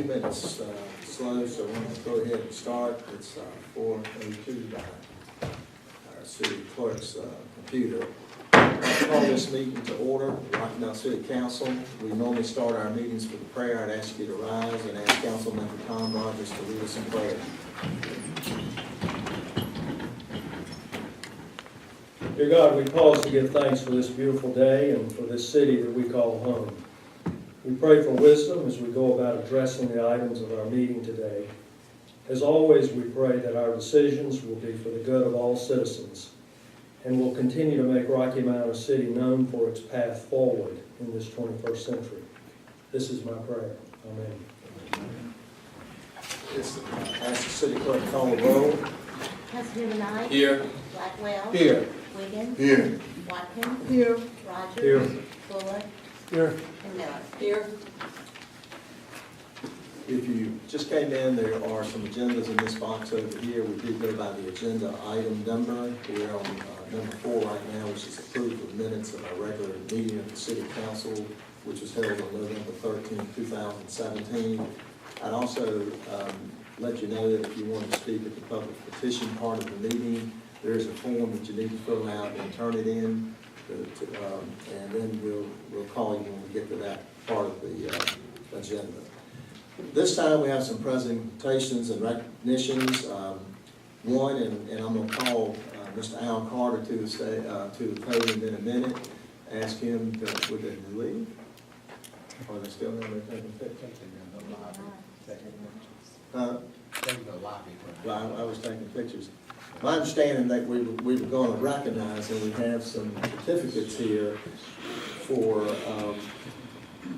2 minutes slow, so we're going to go ahead and start. It's 4:02 by our city clerk's computer. I call this meeting to order, Rocky Mount City Council. We normally start our meetings with a prayer. I'd ask you to rise and ask Councilmember Tom Rogers to lead us in prayer. Dear God, we pause to give thanks for this beautiful day and for this city that we call home. We pray for wisdom as we go about addressing the items of our meeting today. As always, we pray that our decisions will be for the good of all citizens and will continue to make Rocky Mount a city known for its path forward in this 21st century. This is my prayer. Amen. Ask the city clerk to call the roll. Councilmember Knight. Here. Blackwell. Here. Wiggins. Here. Watkins. Here. Rogers. Here. Bullock. Here. And Miller. Here. If you just came in, there are some agendas in this box over here. We did go by the agenda item number. We're on number 4 right now, which is approval of minutes of our regular meeting of the City Council, which was held on November 13, 2017. I'd also let you know that if you want to speak at the public petition part of the meeting, there is a form that you need to fill out and turn it in, and then we'll call you when we get to that part of the agenda. This time we have some presentations and recognitions. One, and I'm going to call Mr. Al Carter to the podium in a minute. Ask him to, would they leave? Are they still there taking pictures? Well, I was taking pictures. My understanding that we were going to recognize, and we have some certificates here for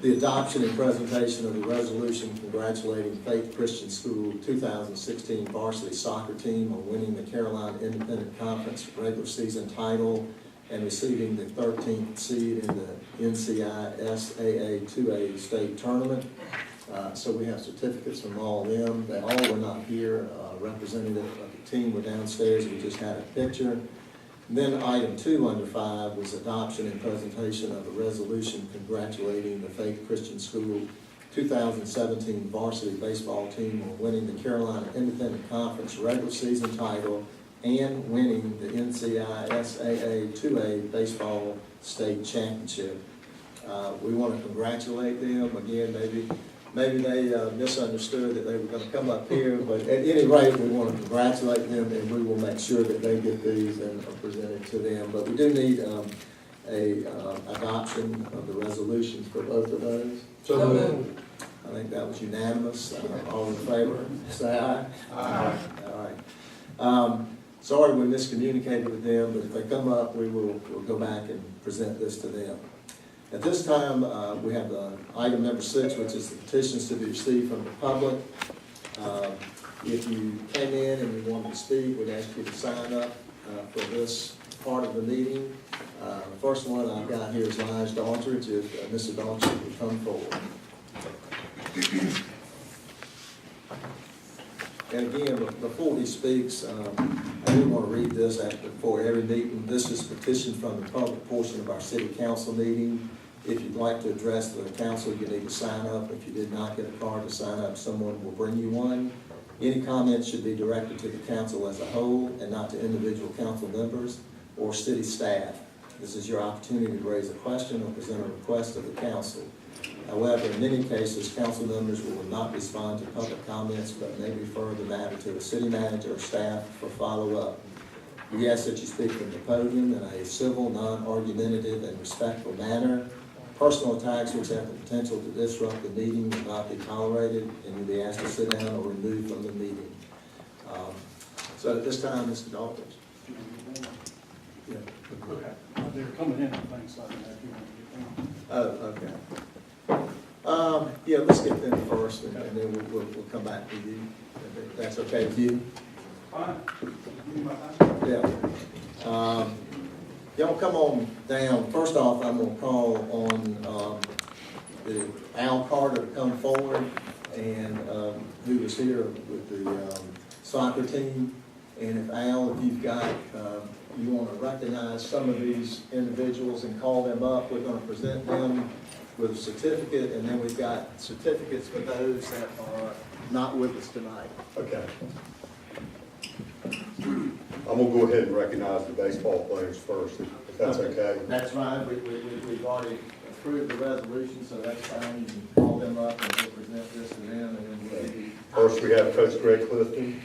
the adoption and presentation of the resolution congratulating Faith Christian School 2016 varsity soccer team on winning the Carolina Independent Conference regular season title and receiving the 13th seed in the NCISAA 2A state tournament. So we have certificates from all of them. They all were not here. Representative of the team were downstairs. We just had a picture. And then item 2 under 5 was adoption and presentation of a resolution congratulating the Faith Christian School 2017 varsity baseball team on winning the Carolina Independent Conference regular season title and winning the NCISAA 2A baseball state championship. We want to congratulate them. Again, maybe they misunderstood that they were going to come up here, but at any rate, we want to congratulate them, and we will make sure that they get these and are presented to them. But we do need adoption of the resolutions for both of those. So I think that was unanimous. All in favor, say aye. Aye. All right. Sorry we miscommunicated with them, but if they come up, we'll go back and present this to them. At this time, we have item number 6, which is the petitions to be received from the public. If you came in and you wanted to speak, we'd ask you to sign up for this part of the meeting. The first one I've got here is Lige Daughtridge. If Mr. Daughtridge would come forward. And again, before he speaks, I do want to read this before every meeting. This is a petition from the public portion of our city council meeting. If you'd like to address the council, you need to sign up. If you did not get a card to sign up, someone will bring you one. Any comments should be directed to the council as a whole and not to individual council members or city staff. This is your opportunity to raise a question or present a request to the council. However, in many cases, council members will not respond to public comments but may refer the matter to the city manager or staff for follow-up. We ask that you speak from the podium in a civil, non-argumentative, and respectful manner. Personal attacks which have the potential to disrupt the meeting will not be tolerated, and you'll be asked to sit down or removed from the meeting. So at this time, Mr. Daughtridge. Yeah. Okay. They're coming in, I think, so I don't know if you want to get them. Oh, okay. Yeah, let's get them first, and then we'll come back to you. If that's okay with you? Fine. Give me my time. Yeah. Y'all come on down. First off, I'm going to call on the Al Carter to come forward, and who was here with the soccer team. And if Al, if you've got, you want to recognize some of these individuals and call them up, we're going to present them with a certificate, and then we've got certificates for those that are not with us tonight. Okay. I'm gonna go ahead and recognize the baseball players first, if that's okay. That's right, we've already approved the resolution, so that's fine, you can call them up and we'll present this to them, and then we'll give you. First, we have Coach Greg Clifton.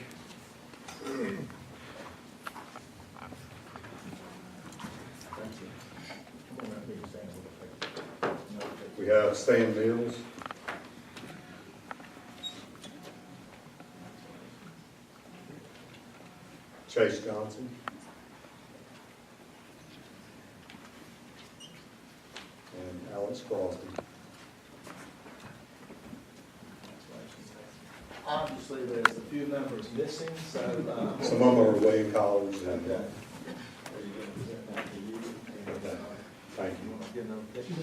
We have Stan Mills. Chase Johnson. And Alex Crosby. Obviously, there's a few numbers missing, so. Some of them are Wayne College Okay. and, Are you going to present that to you? And, thank you. you want to give them a picture?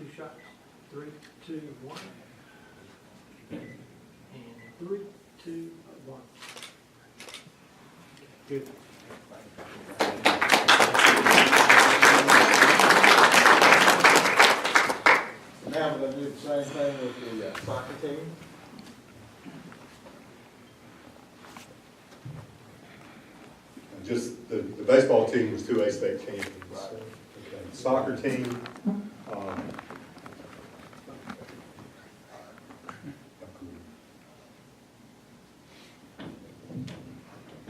Two shots. 3, 2, 1. And 3, 2, 1. Good. Now we're going to do the same thing with the soccer team. Just, the baseball team was 2A state champions. Right. Okay. Soccer team,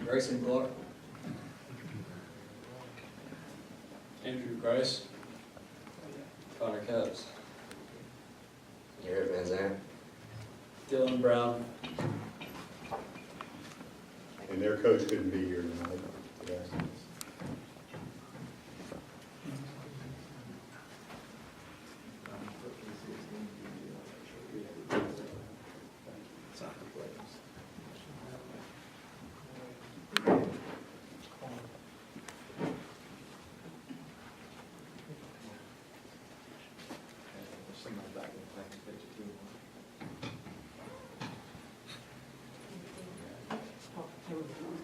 Grayson Clark. Andrew Grace. Connor Cubs. Garrett Van Zandt. Dylan Brown. and their coach couldn't be here tonight. Yes.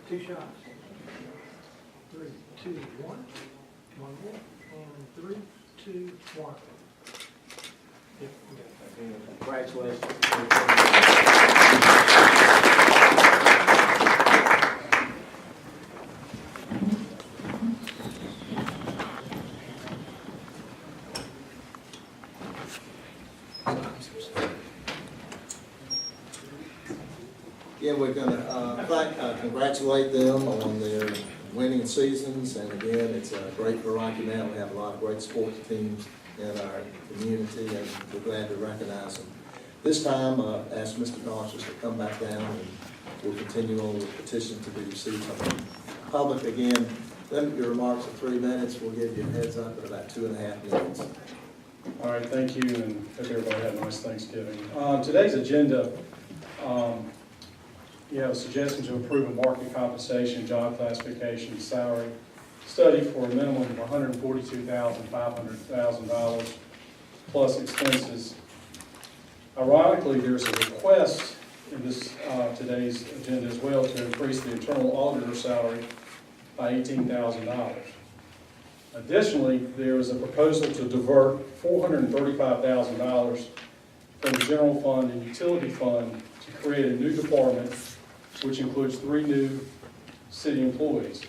Two shots. 3, 2, 1. One more. And 3, 2, 1. Yep, Congratulations. Again, we're going to congratulate them on their winning seasons, and again, it's great for Rocky Mount. We have a lot of great sports teams in our community, and we're glad to recognize them. This time, ask Mr. Dawson to come back down, and we'll continue on with the petition to be received from the public. Again, limit your remarks to 3 minutes. We'll give you a heads up in about 2.5 minutes. All right, thank you, and hope everybody had a nice Thanksgiving. Today's agenda, you have a suggestion to approve a market compensation, job classification, salary study for a minimum of $142,500 plus expenses. Ironically, there's a request in this today's agenda as well to increase the internal auditor salary by $18,000. Additionally, there is a proposal to divert $435,000 from the general fund and utility fund to create a new department, which includes 3 new city employees.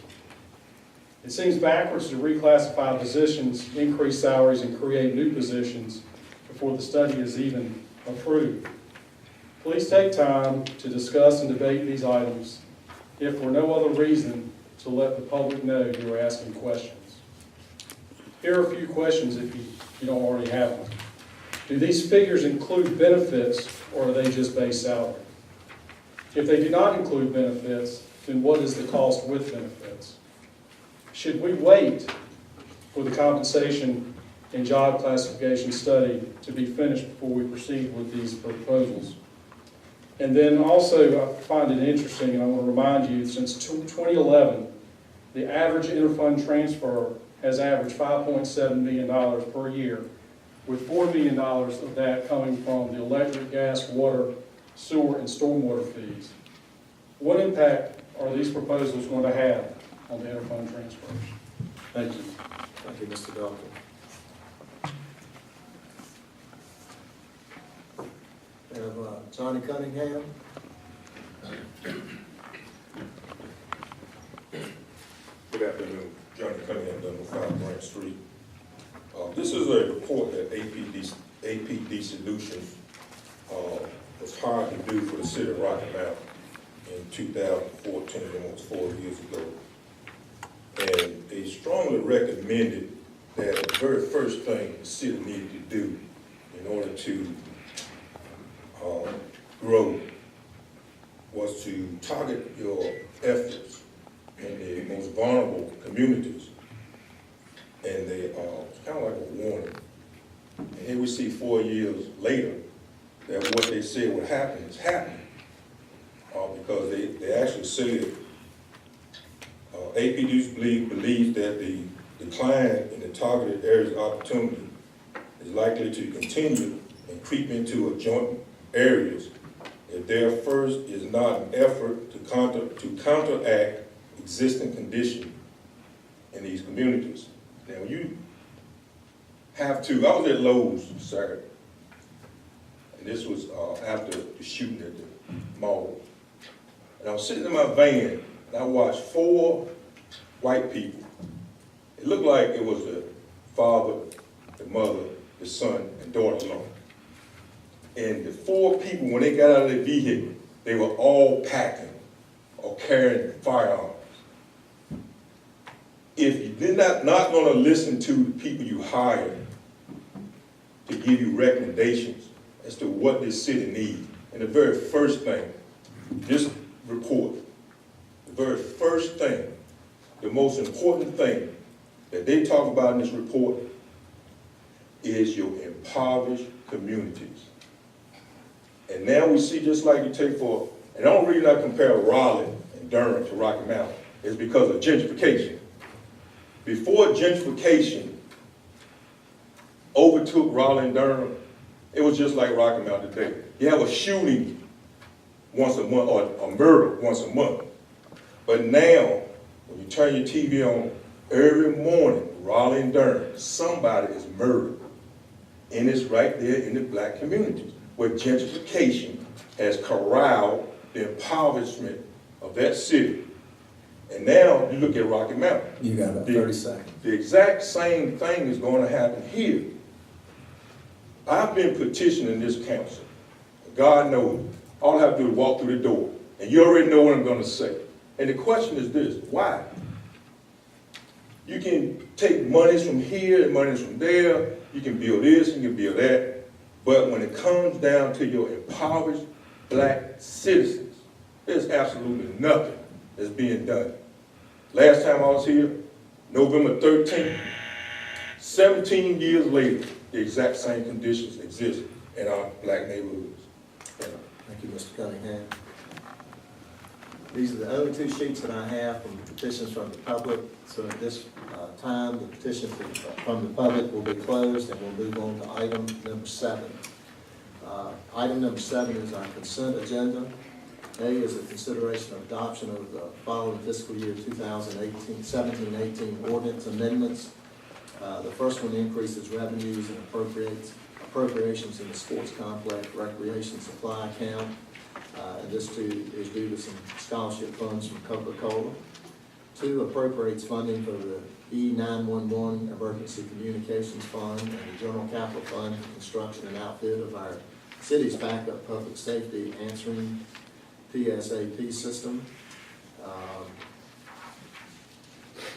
It seems backwards to reclassify positions, increase salaries, and create new positions before the study is even approved. Please take time to discuss and debate these items, if for no other reason to let the public know you are asking questions. Here are a few questions if you don't already have them. Do these figures include benefits, or are they just base salary? If they do not include benefits, then what is the cost with benefits? Should we wait for the compensation and job classification study to be finished before we proceed with these proposals? And then also, I find it interesting, and I want to remind you, since 2011, the average interfund transfer has averaged $5.7 million per year, with $4 million of that coming from the electric, gas, water, sewer, and stormwater fees. What impact are these proposals going to have on the interfund transfers? Thank you. Thank you, Mr. Dalton. We have Johnny Cunningham. Good afternoon, Johnny Cunningham, number 5 Branch Street. This is a report that APD Solutions was hired to do for the city of Rocky Mount in 2014, almost 4 years ago. And they strongly recommended that the very first thing the city needed to do in order to grow was to target your efforts in the most vulnerable communities. And they it's kind of like a warning. And here we see 4 years later that what they said would happen is happening. Because they actually said APD believes that the decline in the targeted areas of opportunity is likely to continue and creep into adjoining areas if their first is not an effort to counteract existing conditions in these communities. Now you have to, I was at Lowe's Saturday, and this was after the shooting at the mall. And I was sitting in my van, and I watched 4 white people. It looked like it was the father, the mother, the son, and daughter-in-law. And the 4 people, when they got out of their vehicle, they were all packing or carrying firearms. If you're not going to listen to the people you hired to give you recommendations as to what this city needs, and the very first thing, this report, the very first thing, the most important thing that they talk about in this report is your impoverished communities. And now we see, just like you take for, and the only reason I compare Raleigh and Durham to Rocky Mount is because of gentrification. Before gentrification overtook Raleigh and Durham, it was just like Rocky Mount today. You have a shooting once a month, or a murder once a month. But now, when you turn your TV on, every morning, Raleigh and Durham, somebody is murdered. And it's right there in the black communities, where gentrification has corralled the impoverishment of that city. And now you look at Rocky Mount. You got about 30 seconds. The exact same thing is going to happen here. I've been petitioning this council. God knows. All I have to do is walk through the door. And you already know what I'm going to say. And the question is this: why? You can take monies from here and monies from there. You can build this, you can build that. But when it comes down to your impoverished black citizens, there's absolutely nothing that's being done. Last time I was here, November 13th, 17 years later, the exact same conditions exist in our black neighborhoods. Thank you, Mr. Cunningham. These are the only 2 sheets that I have from petitions from the public. So at this time, the petition from the public will be closed, and we'll move on to item number 7. Item number 7 is our consent agenda. A is a consideration of adoption of the following fiscal year 17-18 ordinance amendments. The first one increases revenues and appropriations in the sports complex recreation supply account. And this too is due to some scholarship funds from Coca-Cola. 2 appropriates funding for the E911 Emergency Communications Fund and the General Capital Fund for construction and outfit of our city's backup public safety answering PSAP system.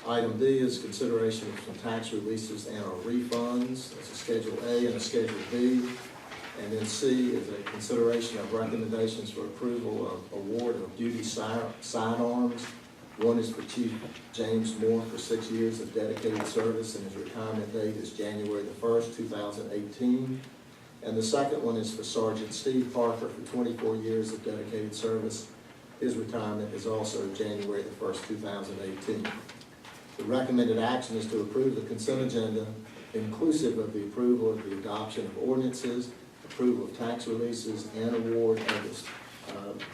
Item B is consideration of some tax releases and or refunds. That's a Schedule A and a Schedule B. And then C is a consideration of recommendations for approval of award of duty sidearms. One is for Chief James Moore for 6 years of dedicated service, and his retirement date is January the 1st, 2018. And the second one is for Sergeant Steve Parker for 24 years of dedicated service. His retirement is also January the 1st, 2018. The recommended action is to approve the consent agenda, inclusive of the approval of the adoption of ordinances, approval of tax releases, and award of the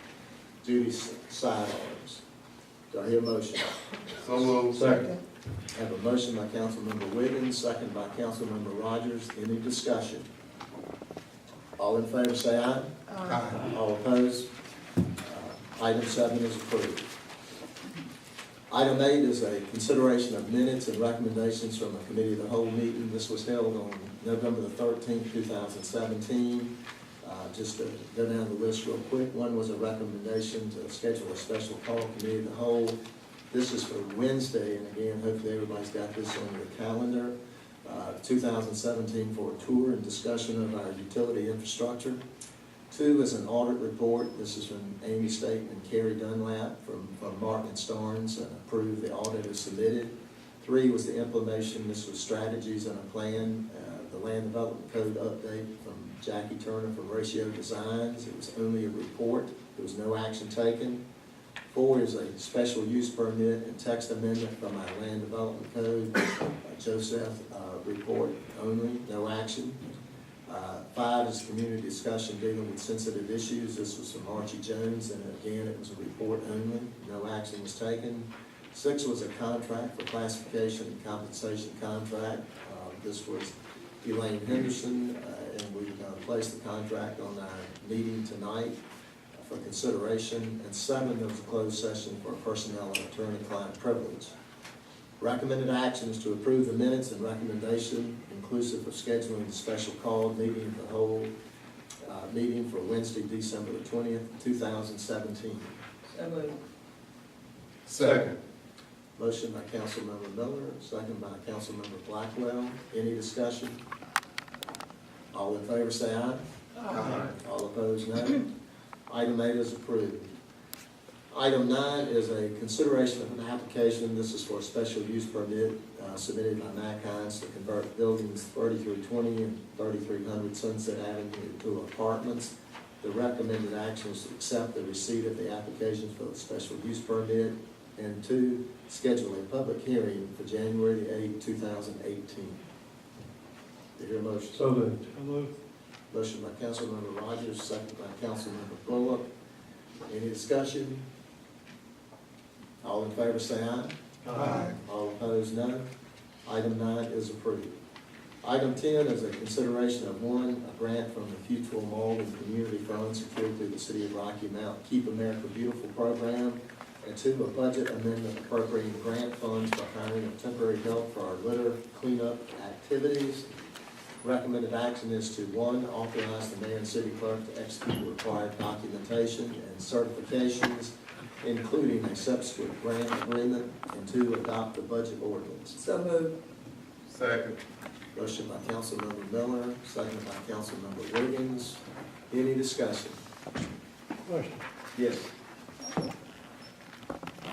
duty sidearms. Do I hear a motion? So moved. Second. I have a motion by Councilmember Wiggins, second by Councilmember Rogers. Any discussion? All in favor say aye. All opposed? Item 7 is approved. Item 8 is a consideration of minutes and recommendations from a committee of the whole meeting. This was held on November the 13th, 2017. Just to go down the list real quick, one was a recommendation to schedule a special call committee of the whole. This is for Wednesday, and again, hopefully everybody's got this on your calendar. 2017 for a tour and discussion of our utility infrastructure. 2 is an audit report. This is from Amy Staten and Carrie Dunlap from Martin and Starnes, and approved the audit is submitted. 3 was the implementation. This was strategies and a plan. The land development code update from Jackie Turner from Ratio Designs. It was only a report. There was no action taken. 4 is a special use permit and text amendment from our land development code. Joseph, report only, no action. 5 is community discussion dealing with sensitive issues. This was from Archie Jones, and again, it was a report only, no action was taken. 6 was a contract for classification and compensation contract. This was Elaine Henderson, and we're going to place the contract on our meeting tonight for consideration. And 7, there was a closed session for personnel and attorney-client privilege. Recommended action is to approve the minutes and recommendation, inclusive of scheduling the special call meeting of the whole meeting for Wednesday, December the 20th, 2017. So moved. Second. Motion by Councilmember Miller, second by Councilmember Blackwell. Any discussion? All in favor say aye. Aye. All opposed, no. Item 8 is approved. Item 9 is a consideration of an application. This is for a special use permit submitted by Mack Hines to convert buildings 3320 and 3300 Sunset Avenue to apartments. The recommended action is to accept the receipt of the application for the special use permit, and 2, schedule a public hearing for January the 8th, 2018. Do you hear a motion? So moved. Motion by Councilmember Rogers, second by Councilmember Bullock. Any discussion? All in favor say aye. Aye. All opposed, no. Item 9 is approved. Item 10 is a consideration of 1, a grant from the Futural Mall and Community Fund secured through the City of Rocky Mount Keep America Beautiful program, and 2, a budget amendment appropriating grant funds for hiring of temporary help for our litter cleanup activities. Recommended action is to 1, authorize the mayor and city clerk to execute required documentation and certifications, including a subsequent grant agreement, and 2, adopt the budget ordinance. So moved. Second. Motion by Councilmember Miller, second by Councilmember Wiggins. Any discussion? Question. Yes.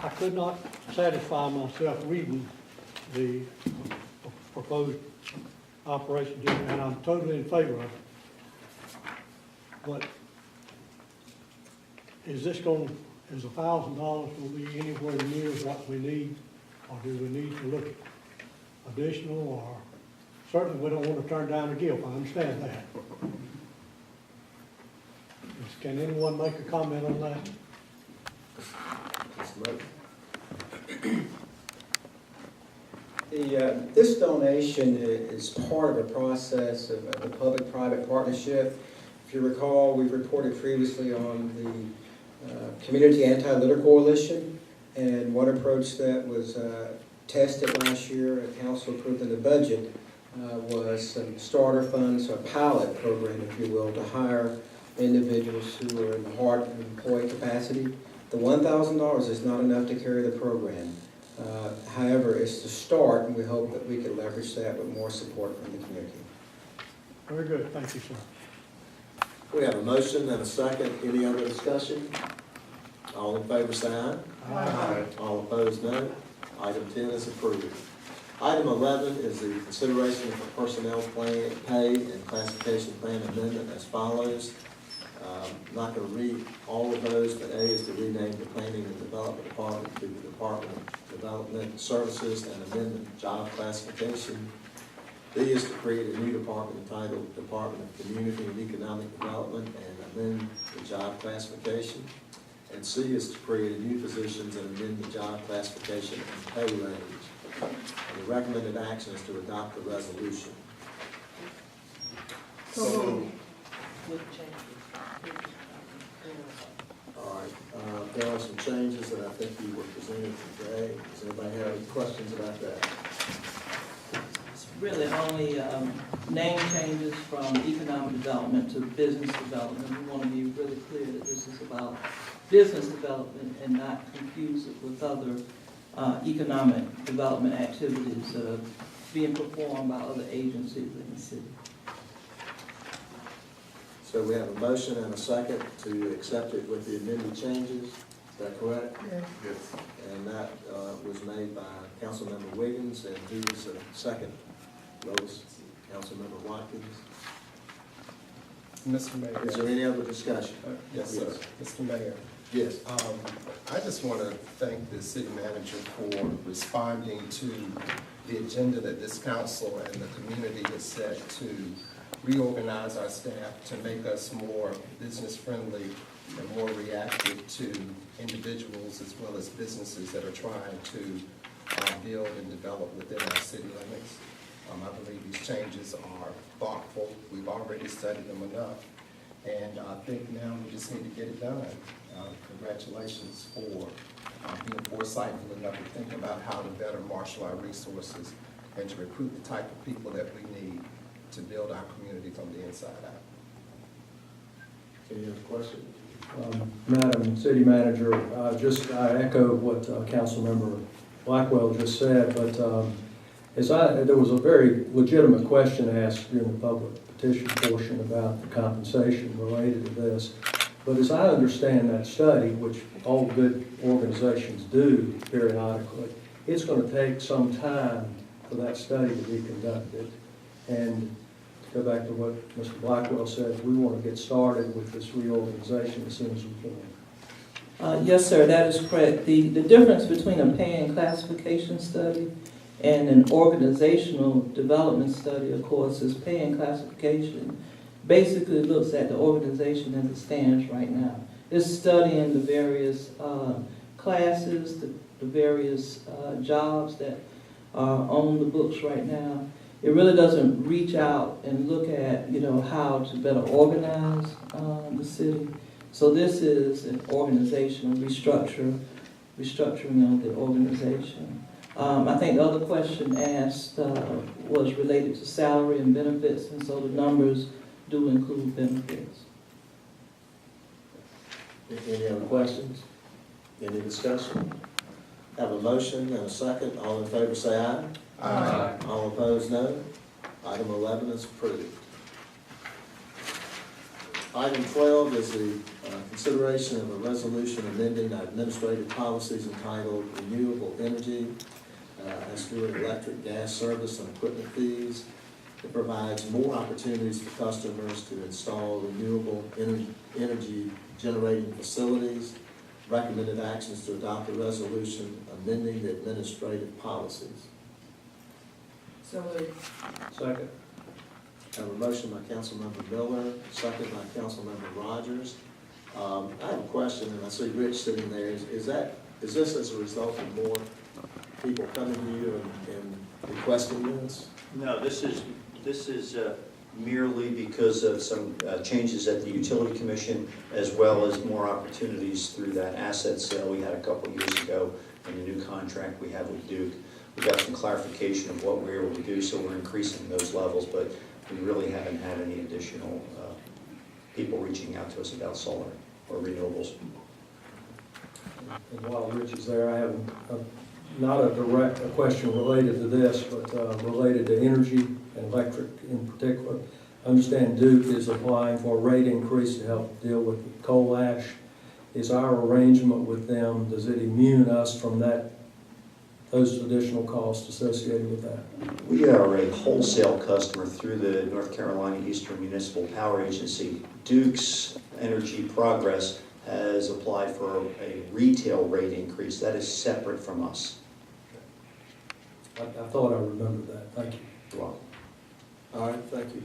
I could not satisfy myself reading the proposed operation, and I'm totally in favor of it. But is this is $1,000 going to be anywhere near what we need? Or do we need to look at additional, or certainly we don't want to turn down a gift, I understand that. Can anyone make a comment on that? Mr. Murphy. This donation is part of a process of a public-private partnership. If you recall, we reported previously on the Community Anti-Litter Coalition, and one approach that was tested last year, council approved in the budget, was some starter funds, a pilot program, if you will, to hire individuals who are in the hard employee capacity. The $1,000 is not enough to carry the program. However, it's the start, and we hope that we can leverage that with more support from the community. Very good, thank you, sir. We have a motion and a second. Any other discussion? All in favor, say aye. Aye. All opposed, no. Item 10 is approved. Item 11 is the consideration of a personnel plan, pay and classification plan amendment as follows. Not going to read all of those, but A is to rename the Planning and Development Department to the Department of Development Services and amend the job classification. B is to create a new department entitled Department of Community and Economic Development and amend the job classification. And C is to create new positions and amend the job classification and pay range. And the recommended action is to adopt the resolution. So All right, there are some changes that I think you were presented today. Does anybody have any questions about that? It's really only name changes from economic development to business development. We want to be really clear that this is about business development and not confuse it with other economic development activities that are being performed by other agencies in the city. So we have a motion and a second to accept it with the amended changes. Is that correct? Yes. And that was made by Councilmember Wiggins, and who was the second? Lois, Councilmember Watkins. Mr. Mayor. Is there any other discussion? Yes, sir. Mr. Mayor, Yes. I just want to thank the city manager for responding to the agenda that this council and the community has set to reorganize our staff to make us more business-friendly and more reactive to individuals as well as businesses that are trying to build and develop within our city limits. I believe these changes are thoughtful. We've already studied them enough, and I think now we just need to get it done. Congratulations for being foresightful enough to think about how to better marshal our resources and to recruit the type of people that we need to build our community from the inside out. Any other questions? Madam City Manager, I echo what Councilmember Blackwell just said, but there was a very legitimate question asked during the public petition portion about the compensation related to this. But as I understand that study, which all good organizations do periodically, it's going to take some time for that study to be conducted. And to go back to what Mr. Blackwell said, we want to get started with this reorganization as soon as we can. Yes, sir, that is correct. The difference between a pay and classification study and an organizational development study, of course, is pay and classification basically looks at the organization as it stands right now. It's studying the various classes, the various jobs that are on the books right now. It really doesn't reach out and look at, how to better organize the city. So this is an organizational restructuring of the organization. I think the other question asked was related to salary and benefits, and so the numbers do include benefits. Any other questions? Any discussion? Have a motion and a second. All in favor say aye. Aye. All opposed, no. Item 11 is approved. Item 12 is the consideration of a resolution amending our administrative policies entitled Renewable Energy, as to electric, gas service, and equipment fees. It provides more opportunities for customers to install renewable energy generating facilities. Recommended actions to adopt a resolution amending the administrative policies. So moved. Second. Have a motion by Councilmember Miller, second by Councilmember Rogers. I have a question, and I see Rich sitting there. Is this as a result of more people coming to you and requesting this? No, this is merely because of some changes at the Utility Commission, as well as more opportunities through that asset sale we had a couple of years ago and the new contract we have with Duke. We got some clarification of what we're able to do, so we're increasing those levels, but we really haven't had any additional people reaching out to us about solar or renewables. And while Rich is there, I have not a direct question related to this, but related to energy and electric in particular. I understand Duke is applying for a rate increase to help deal with coal ash. Is our arrangement with them, does it immune us from those additional costs associated with that? We are a wholesale customer through the North Carolina Eastern Municipal Power Agency. Duke's Energy Progress has applied for a retail rate increase. That is separate from us. I thought I remembered that. Thank you. You're welcome. All right, thank you.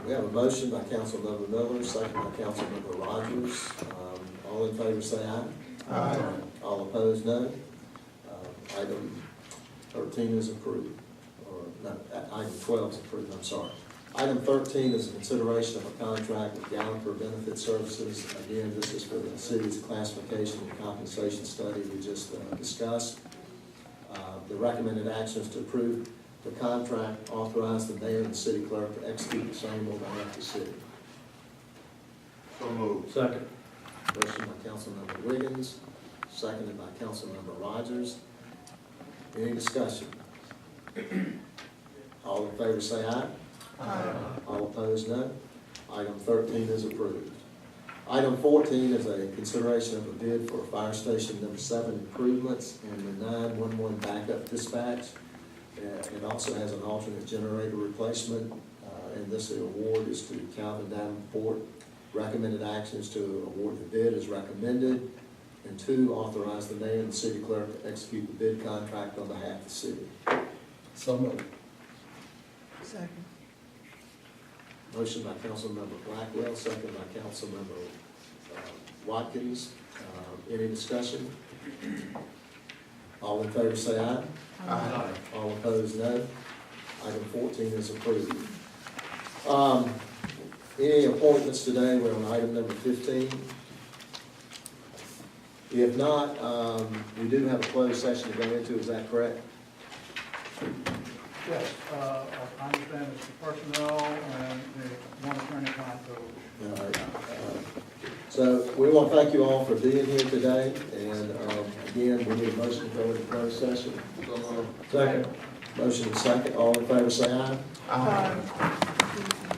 We have a motion by Councilmember Miller, second by Councilmember Rogers. All in favor say aye. Aye. All opposed, no. Item 13 is approved, or no, item 12 is approved, I'm sorry. Item 13 is a consideration of a contract with Gallagher Benefit Services. Again, this is for the city's classification and compensation study we just discussed. The recommended action is to approve the contract, authorize the mayor and the city clerk to execute the same on behalf of the city. So moved. Second. Motion by Councilmember Wiggins, seconded by Councilmember Rogers. Any discussion? All in favor say aye. Aye. All opposed, no. Item 13 is approved. Item 14 is a consideration of a bid for fire station number 7 improvements and the 911 backup dispatch. It also has an alternate generator replacement, and this award is to Calvin Davenport. Recommended action is to award the bid as recommended, and 2, authorize the mayor and the city clerk to execute the bid contract on behalf of the city. So moved. Second. Motion by Councilmember Blackwell, second by Councilmember Watkins. Any discussion? All in favor say aye. Aye. All opposed, no. Item 14 is approved. Any appointments today? We're on item number 15. If not, we do have a closed session to go into, is that correct? Yes, I understand it's the personnel and the one attorney counsel. All right. So we want to thank you all for being here today, and again, we need a motion to go into closed session. Second. Motion and second. All in favor say aye. Aye. Aye.